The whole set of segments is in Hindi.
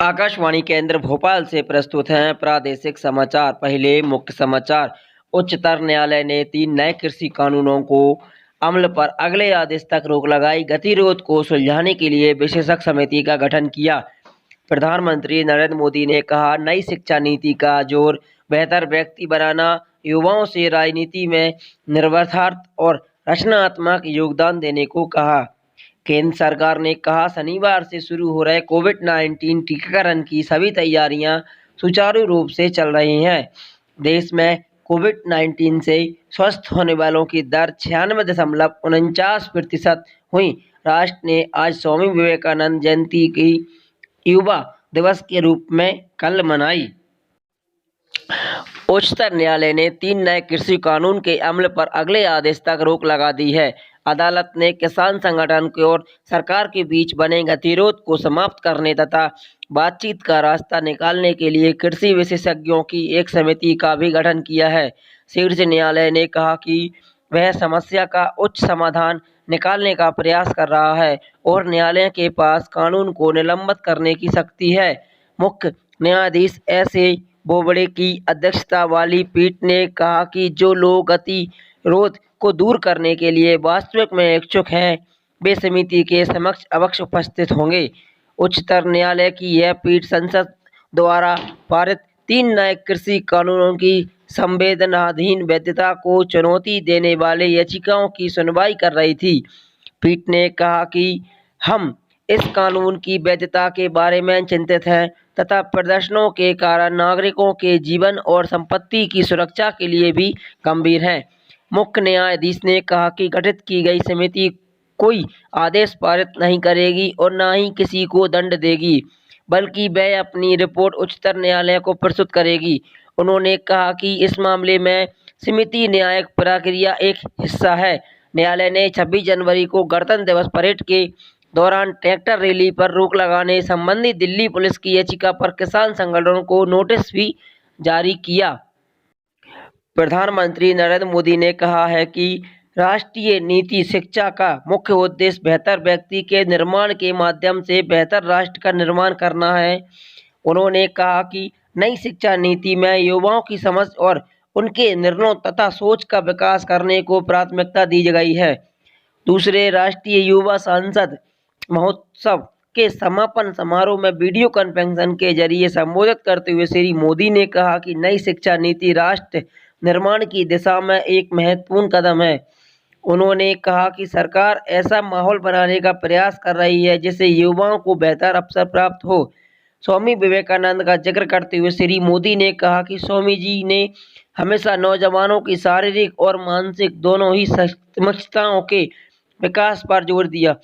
आकाशवाणी केंद्र भोपाल से प्रस्तुत हैं प्रादेशिक समाचार। पहले मुख्य समाचार। उच्चतम न्यायालय ने 3 नए कृषि कानूनों को अमल पर अगले आदेश तक रोक लगाई। गतिरोध को सुलझाने के लिए विशेषज्ञ समिति का गठन किया। प्रधानमंत्री नरेंद्र मोदी ने कहा, नई शिक्षा नीति का जोर बेहतर व्यक्ति बनाना, युवाओं से राजनीति में निर्भरता और रचनात्मक योगदान देने को कहा। केंद्र सरकार ने कहा, शनिवार से शुरू हो रहे कोविड-19 टीकाकरण की सभी तैयारियां सुचारू रूप से चल रही हैं। देश में कोविड-19 से स्वस्थ होने वालों की दर 96.49% हुई। राष्ट्र ने आज स्वामी विवेकानंद जयंती की युवा दिवस के रूप में कल मनाई। उच्चतम न्यायालय ने 3 नए कृषि कानून के अमल पर अगले आदेश तक रोक लगा दी है। अदालत ने किसान संगठन की और सरकार के बीच बने गतिरोध को समाप्त करने तथा बातचीत का रास्ता निकालने के लिए कृषि विशेषज्ञों की एक समिति का भी गठन किया है। शीर्ष न्यायालय ने कहा कि वह समस्या का उच्च समाधान निकालने का प्रयास कर रहा है और न्यायालय के पास कानून को निलंबित करने की शक्ति है। मुख्य न्यायाधीश एस.ए. बोबड़े की अध्यक्षता वाली पीठ ने कहा कि जो लोग गतिरोध को दूर करने के लिए वास्तविक में इच्छुक हैं, वे समिति के समक्ष अवश्य उपस्थित होंगे। उच्चतम न्यायालय की यह पीठ संसद द्वारा पारित 3 नए कृषि कानूनों की संवेदनाधीन वैधता को चुनौती देने वाले याचिकाओं की सुनवाई कर रही थी। पीठ ने कहा कि हम इस कानून की वैधता के बारे में चिंतित हैं तथा प्रदर्शनों के कारण नागरिकों के जीवन और संपत्ति की सुरक्षा के लिए भी गंभीर हैं। मुख्य न्यायाधीश ने कहा कि गठित की गई समिति कोई आदेश पारित नहीं करेगी और न ही किसी को दंड देगी, बल्कि वह अपनी रिपोर्ट उच्चतम न्यायालय को प्रस्तुत करेगी। उन्होंने कहा कि इस मामले में समिति न्यायिक प्रक्रिया एक हिस्सा है। न्यायालय ने 26 जनवरी को गणतंत्र दिवस परेड के दौरान ट्रैक्टर रैली पर रोक लगाने संबंधी दिल्ली पुलिस की याचिका पर किसान संगठनों को नोटिस भी जारी किया। प्रधानमंत्री नरेंद्र मोदी ने कहा है कि राष्ट्रीय नीति शिक्षा का मुख्य उद्देश्य बेहतर व्यक्ति के निर्माण के माध्यम से बेहतर राष्ट्र का निर्माण करना है। उन्होंने कहा कि नई शिक्षा नीति में युवाओं की समझ और उनके निर्णयों तथा सोच का विकास करने को प्राथमिकता दी गई है। दूसरे राष्ट्रीय युवा संसद महोत्सव के समापन समारोह में वीडियो कॉन्फ्रेंसिंग के जरिए संबोधित करते हुए श्री मोदी ने कहा कि नई शिक्षा नीति राष्ट्र निर्माण की दिशा में एक महत्वपूर्ण कदम है। उन्होंने कहा कि सरकार ऐसा माहौल बनाने का प्रयास कर रही है जिससे युवाओं को बेहतर अवसर प्राप्त हो। स्वामी विवेकानंद का जिक्र करते हुए श्री मोदी ने कहा कि स्वामी जी ने हमेशा नौजवानों की शारीरिक और मानसिक दोनों ही क्षमताओं के विकास पर जोर दिया।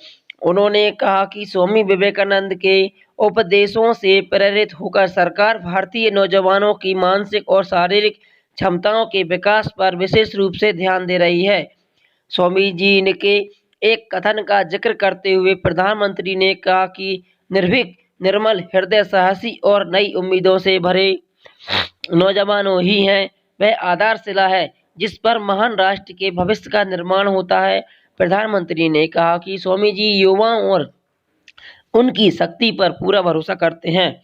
उन्होंने कहा कि स्वामी विवेकानंद के उपदेशों से प्रेरित होकर सरकार भारतीय नौजवानों की मानसिक और शारीरिक क्षमताओं के विकास पर विशेष रूप से ध्यान दे रही है। स्वामी जी के एक कथन का जिक्र करते हुए प्रधानमंत्री ने कहा कि निर्भीक, निर्मल हृदय, साहसी और नई उम्मीदों से भरे नौजवानों ही हैं वह आधारशिला है जिस पर महान राष्ट्र के भविष्य का निर्माण होता है। प्रधानमंत्री ने कहा कि स्वामी जी युवाओं और उनकी शक्ति पर पूरा भरोसा करते हैं।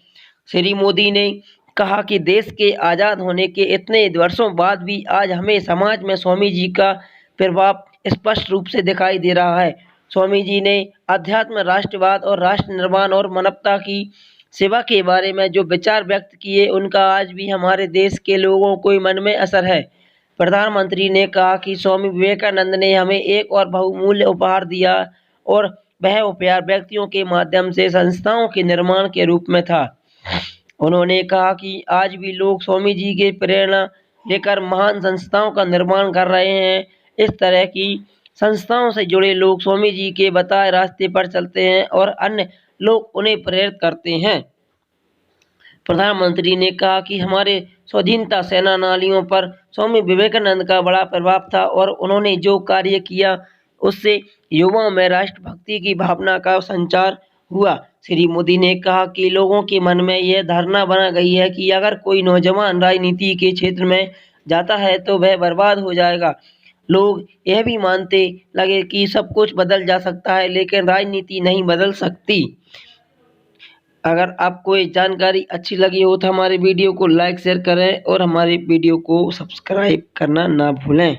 श्री मोदी ने कहा कि देश के आज़ाद होने के इतने वर्षों बाद भी आज हमें समाज में स्वामी जी का प्रभाव स्पष्ट रूप से दिखाई दे रहा है। स्वामी जी ने अध्यात्म, राष्ट्रवाद और राष्ट्र निर्माण और मानवता की सेवा के बारे में जो विचार व्यक्त किए, उनका आज भी हमारे देश के लोगों के मन में असर है। प्रधानमंत्री ने कहा कि स्वामी विवेकानंद ने हमें एक और बहुमूल्य उपहार दिया और वह उपहार व्यक्तियों के माध्यम से संस्थाओं के निर्माण के रूप में था। उन्होंने कहा कि आज भी लोग स्वामी जी के प्रेरणा लेकर महान संस्थाओं का निर्माण कर रहे हैं। इस तरह की संस्थाओं से जुड़े लोग स्वामी जी के बताए रास्ते पर चलते हैं और अन्य लोग उन्हें प्रेरित करते हैं। प्रधानमंत्री ने कहा कि हमारे स्वाधीनता सेनानियों पर स्वामी विवेकानंद का बड़ा प्रभाव था और उन्होंने जो कार्य किया उससे युवाओं में राष्ट्रभक्ति की भावना का संचार हुआ। श्री मोदी ने कहा कि लोगों के मन में यह धारणा बना गई है कि अगर कोई नौजवान राजनीति के क्षेत्र में जाता है तो वह बर्बाद हो जाएगा। लोग यह भी मानते लगे कि सब कुछ बदल जा सकता है, लेकिन राजनीति नहीं बदल सकती। अगर आपको ये जानकारी अच्छी लगी हो तो हमारी वीडियो को लाइक शेयर करें और हमारी वीडियो को सब्सक्राइब करना ना भूलें।